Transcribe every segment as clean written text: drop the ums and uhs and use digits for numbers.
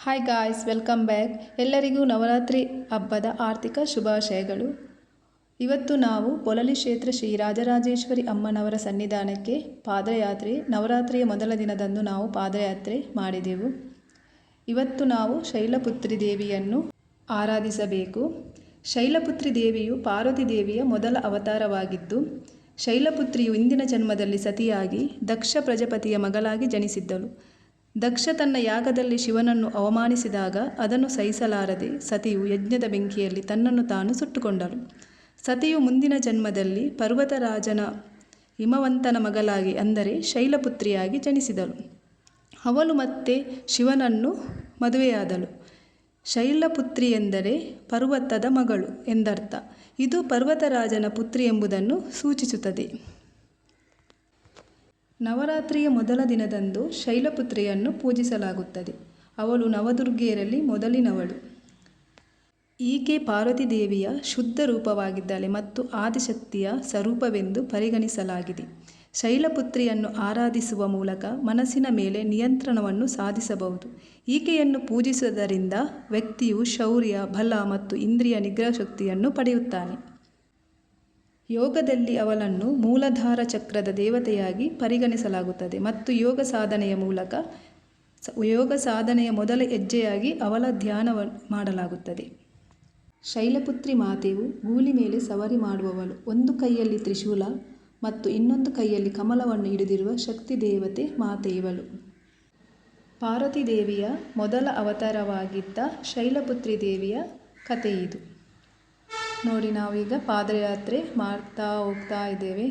Hi guys, welcome back. ಎಲ್ಲರಿಗೂ ನವರಾತ್ರಿ ಹಬ್ಬದ ಆರ್ಥಿಕ ಶುಭಾಶಯಗಳು. ಇವತ್ತು ನಾವು ಪೊಳಲಿ ಕ್ಷೇತ್ರ ಶ್ರೀ ರಾಜರಾಜೇಶ್ವರಿ ಅಮ್ಮನವರ ಸನ್ನಿಧಾನಕ್ಕೆ ಪಾದಯಾತ್ರೆ, ನವರಾತ್ರಿಯ ಮೊದಲ ದಿನದಂದು ನಾವು ಪಾದಯಾತ್ರೆ ಮಾಡಿದೆವು. ಇವತ್ತು ನಾವು ಶೈಲಪುತ್ರಿ ದೇವಿಯನ್ನು ಆರಾಧಿಸಬೇಕು. ಶೈಲಪುತ್ರಿ ದೇವಿಯು ಪಾರ್ವತಿ ದೇವಿಯ ಮೊದಲ ಅವತಾರವಾಗಿದ್ದು, ಶೈಲಪುತ್ರಿಯು ಇಂದಿನ ಜನ್ಮದಲ್ಲಿ ಸತಿಯಾಗಿ ದಕ್ಷ ಪ್ರಜಾಪತಿಯ ಮಗಳಾಗಿ ಜನಿಸಿದ್ದಳು. ದಕ್ಷ ತನ್ನ ಯಾಗದಲ್ಲಿ ಶಿವನನ್ನು ಅವಮಾನಿಸಿದಾಗ ಅದನ್ನು ಸಹಿಸಲಾರದೆ ಸತಿಯು ಯಜ್ಞದ ಬೆಂಕಿಯಲ್ಲಿ ತನ್ನನ್ನು ತಾನು ಸುಟ್ಟುಕೊಂಡಳು. ಸತಿಯು ಮುಂದಿನ ಜನ್ಮದಲ್ಲಿ ಪರ್ವತರಾಜನ ಹಿಮವಂತನ ಮಗಳಾಗಿ ಅಂದರೆ ಶೈಲಪುತ್ರಿಯಾಗಿ ಜನಿಸಿದಳು. ಅವಳು ಮತ್ತೆ ಶಿವನನ್ನು ಮದುವೆಯಾದಳು. ಶೈಲಪುತ್ರಿ ಎಂದರೆ ಪರ್ವತದ ಮಗಳು ಎಂದರ್ಥ. ಇದು ಪರ್ವತರಾಜನ ಪುತ್ರಿ ಎಂಬುದನ್ನು ಸೂಚಿಸುತ್ತದೆ. ನವರಾತ್ರಿಯ ಮೊದಲ ದಿನದಂದು ಶೈಲಪುತ್ರಿಯನ್ನು ಪೂಜಿಸಲಾಗುತ್ತದೆ. ಅವಳು ನವದುರ್ಗೆಯರಲ್ಲಿ ಮೊದಲಿನವಳು. ಈಕೆ ಪಾರ್ವತಿ ದೇವಿಯ ಶುದ್ಧ ರೂಪವಾಗಿದ್ದಾಳೆ ಮತ್ತು ಆದಿಶಕ್ತಿಯ ಸ್ವರೂಪವೆಂದು ಪರಿಗಣಿಸಲಾಗಿದೆ. ಶೈಲಪುತ್ರಿಯನ್ನು ಆರಾಧಿಸುವ ಮೂಲಕ ಮನಸ್ಸಿನ ಮೇಲೆ ನಿಯಂತ್ರಣವನ್ನು ಸಾಧಿಸಬಹುದು. ಈಕೆಯನ್ನು ಪೂಜಿಸುವುದರಿಂದ ವ್ಯಕ್ತಿಯು ಶೌರ್ಯ, ಬಲ ಮತ್ತು ಇಂದ್ರಿಯ ನಿಗ್ರಹ ಶಕ್ತಿಯನ್ನು ಪಡೆಯುತ್ತಾನೆ. ಯೋಗದಲ್ಲಿ ಅವಳನ್ನು ಮೂಲಾಧಾರ ಚಕ್ರದ ದೇವತೆಯಾಗಿ ಪರಿಗಣಿಸಲಾಗುತ್ತದೆ ಮತ್ತು ಯೋಗ ಸಾಧನೆಯ ಮೊದಲ ಹೆಜ್ಜೆಯಾಗಿ ಅವಳ ಧ್ಯಾನ ಮಾಡಲಾಗುತ್ತದೆ. ಶೈಲಪುತ್ರಿ ಮಾತೆಯು ಗೂಳಿ ಮೇಲೆ ಸವಾರಿ ಮಾಡುವವಳು. ಒಂದು ಕೈಯಲ್ಲಿ ತ್ರಿಶೂಲ ಮತ್ತು ಇನ್ನೊಂದು ಕೈಯಲ್ಲಿ ಕಮಲವನ್ನು ಹಿಡಿದಿರುವ ಶಕ್ತಿ ದೇವತೆ ಮಾತೆ ಇವಳು. ಪಾರ್ವತಿ ದೇವಿಯ ಮೊದಲ ಅವತಾರವಾಗಿದ್ದ ಶೈಲಪುತ್ರಿ ದೇವಿಯ ಕಥೆ ಇದು. ನೋಡಿ, ನಾವೀಗ ಪಾದಯಾತ್ರೆ ಮಾಡ್ತಾ ಹೋಗ್ತಾ ಇದ್ದೇವೆ.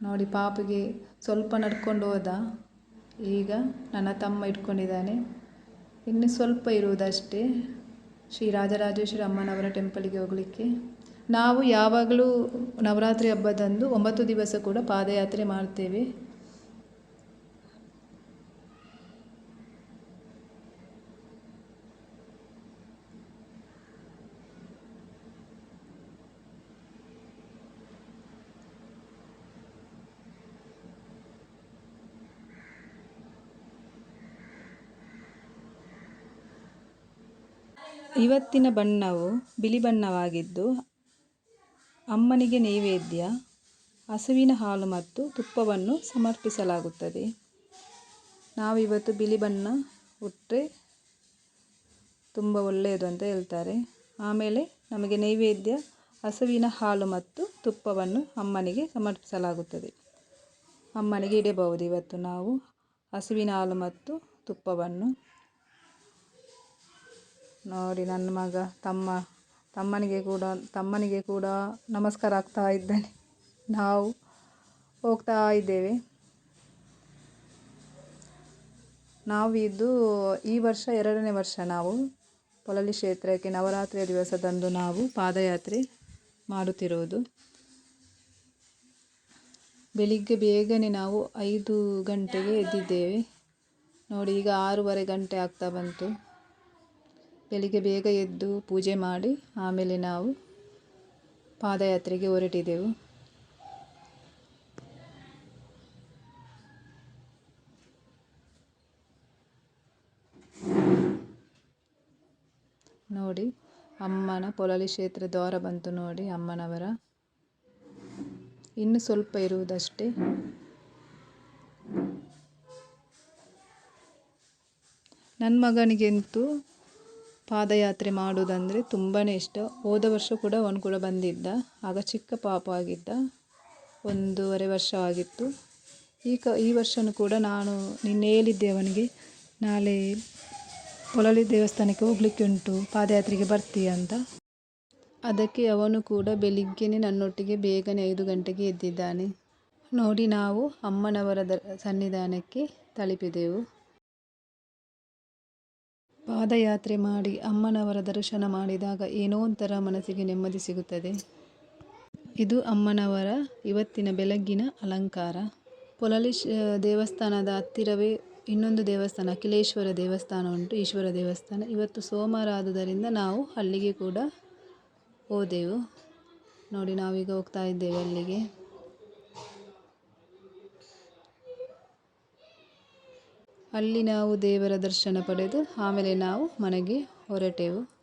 ನೋಡಿ, ಪಾಪಿಗೆ ಸ್ವಲ್ಪ ನಡ್ಕೊಂಡು ಹೋದ. ಈಗ ನನ್ನ ತಮ್ಮ ಇಟ್ಕೊಂಡಿದ್ದಾನೆ. ಇನ್ನು ಸ್ವಲ್ಪ ಇರುವುದಷ್ಟೇ ಶ್ರೀ ರಾಜರಾಜೇಶ್ವರಿ ಅಮ್ಮನವರ ಟೆಂಪಲಿಗೆ ಹೋಗಲಿಕ್ಕೆ. ನಾವು ಯಾವಾಗಲೂ ನವರಾತ್ರಿ ಹಬ್ಬದಂದು 9 ದಿವಸ ಕೂಡ ಪಾದಯಾತ್ರೆ ಮಾಡ್ತೇವೆ. ಇವತ್ತಿನ ಬಣ್ಣವು ಬಿಳಿ ಬಣ್ಣವಾಗಿದ್ದು, ಅಮ್ಮನಿಗೆ ನೈವೇದ್ಯ ಹಸುವಿನ ಹಾಲು ಮತ್ತು ತುಪ್ಪವನ್ನು ಸಮರ್ಪಿಸಲಾಗುತ್ತದೆ. ನಾವಿವತ್ತು ಬಿಳಿ ಬಣ್ಣ ಉಟ್ಟರೆ ತುಂಬ ಒಳ್ಳೆಯದು ಅಂತ ಹೇಳ್ತಾರೆ. ಆಮೇಲೆ ನಮಗೆ ನೈವೇದ್ಯ ಹಸುವಿನ ಹಾಲು ಮತ್ತು ತುಪ್ಪವನ್ನು ಅಮ್ಮನಿಗೆ ಸಮರ್ಪಿಸಲಾಗುತ್ತದೆ. ಅಮ್ಮನಿಗೆ ಇಡಬಹುದು ಇವತ್ತು ನಾವು ಹಸುವಿನ ಹಾಲು ಮತ್ತು ತುಪ್ಪವನ್ನು. ನೋಡಿ, ನನ್ನ ಮಗ ತಮ್ಮನಿಗೆ ಕೂಡ ನಮಸ್ಕಾರ ಆಗ್ತಾ ಇದ್ದಾನೆ. ನಾವು ಹೋಗ್ತಾ ಇದ್ದೇವೆ. ಈ ವರ್ಷ 2ನೇ ವರ್ಷ ನಾವು ಪೊಳಲಿ ಕ್ಷೇತ್ರಕ್ಕೆ ನವರಾತ್ರಿಯ ದಿವಸದಂದು ನಾವು ಪಾದಯಾತ್ರೆ ಮಾಡುತ್ತಿರುವುದು. ಬೆಳಿಗ್ಗೆ ಬೇಗನೆ ನಾವು 5 ಗಂಟೆಗೆ ಎದ್ದಿದ್ದೇವೆ. ನೋಡಿ, ಈಗ 6:30 ಗಂಟೆ ಆಗ್ತಾ ಬಂತು. ಬೆಳಿಗ್ಗೆ ಬೇಗ ಎದ್ದು ಪೂಜೆ ಮಾಡಿ ಆಮೇಲೆ ನಾವು ಪಾದಯಾತ್ರೆಗೆ ಹೊರಟಿದ್ದೆವು. ನೋಡಿ, ಅಮ್ಮನ ಪೊಳಲಿ ಕ್ಷೇತ್ರ ದ್ವಾರ ಬಂತು. ನೋಡಿ, ಅಮ್ಮನವರ ಇನ್ನು ಸ್ವಲ್ಪ ಇರುವುದಷ್ಟೇ. ನನ್ನ ಮಗನಿಗಂತೂ ಪಾದಯಾತ್ರೆ ಮಾಡುವುದಂದರೆ ತುಂಬಾ ಇಷ್ಟ. ಹೋದ ವರ್ಷ ಕೂಡ ಅವನು ಕೂಡ ಬಂದಿದ್ದ. ಆಗ ಚಿಕ್ಕ ಪಾಪ ಆಗಿದ್ದ, 1.5 ವರ್ಷವಾಗಿತ್ತು. ಈ ವರ್ಷವೂ ಕೂಡ ನಾನು ನಿನ್ನೆ ಹೇಳಿದ್ದೆ ಅವನಿಗೆ, ನಾಳೆ ಪೊಳಲಿ ದೇವಸ್ಥಾನಕ್ಕೆ ಹೋಗಲಿಕ್ಕೆ ಉಂಟು, ಪಾದಯಾತ್ರೆಗೆ ಬರ್ತೀಯ ಅಂತ. ಅದಕ್ಕೆ ಅವನು ಕೂಡ ಬೆಳಿಗ್ಗೆನೇ ನನ್ನೊಟ್ಟಿಗೆ ಬೇಗನೆ 5 ಗಂಟೆಗೆ ಎದ್ದಿದ್ದಾನೆ. ನೋಡಿ, ನಾವು ಅಮ್ಮನವರ ಸನ್ನಿಧಾನಕ್ಕೆ ತಲುಪಿದೆವು. ಪಾದಯಾತ್ರೆ ಮಾಡಿ ಅಮ್ಮನವರ ದರ್ಶನ ಮಾಡಿದಾಗ ಏನೋ ಒಂಥರ ಮನಸ್ಸಿಗೆ ನೆಮ್ಮದಿ ಸಿಗುತ್ತದೆ. ಇದು ಅಮ್ಮನವರ ಇವತ್ತಿನ ಬೆಳಗ್ಗಿನ ಅಲಂಕಾರ. ಪೊಳಲಿ ದೇವಸ್ಥಾನದ ಹತ್ತಿರವೇ ಇನ್ನೊಂದು ದೇವಸ್ಥಾನ, ಅಖಿಲೇಶ್ವರ ದೇವಸ್ಥಾನ ಉಂಟು, ಈಶ್ವರ ದೇವಸ್ಥಾನ. ಇವತ್ತು ಸೋಮವಾರ ಆದುದರಿಂದ ನಾವು ಅಲ್ಲಿಗೆ ಕೂಡ ಹೋದೆವು. ನೋಡಿ, ನಾವೀಗ ಹೋಗ್ತಾ ಇದ್ದೇವೆ ಅಲ್ಲಿಗೆ. ಅಲ್ಲಿ ನಾವು ದೇವರ ದರ್ಶನ ಪಡೆದು ಆಮೇಲೆ ನಾವು ಮನೆಗೆ ಹೊರಟೆವು.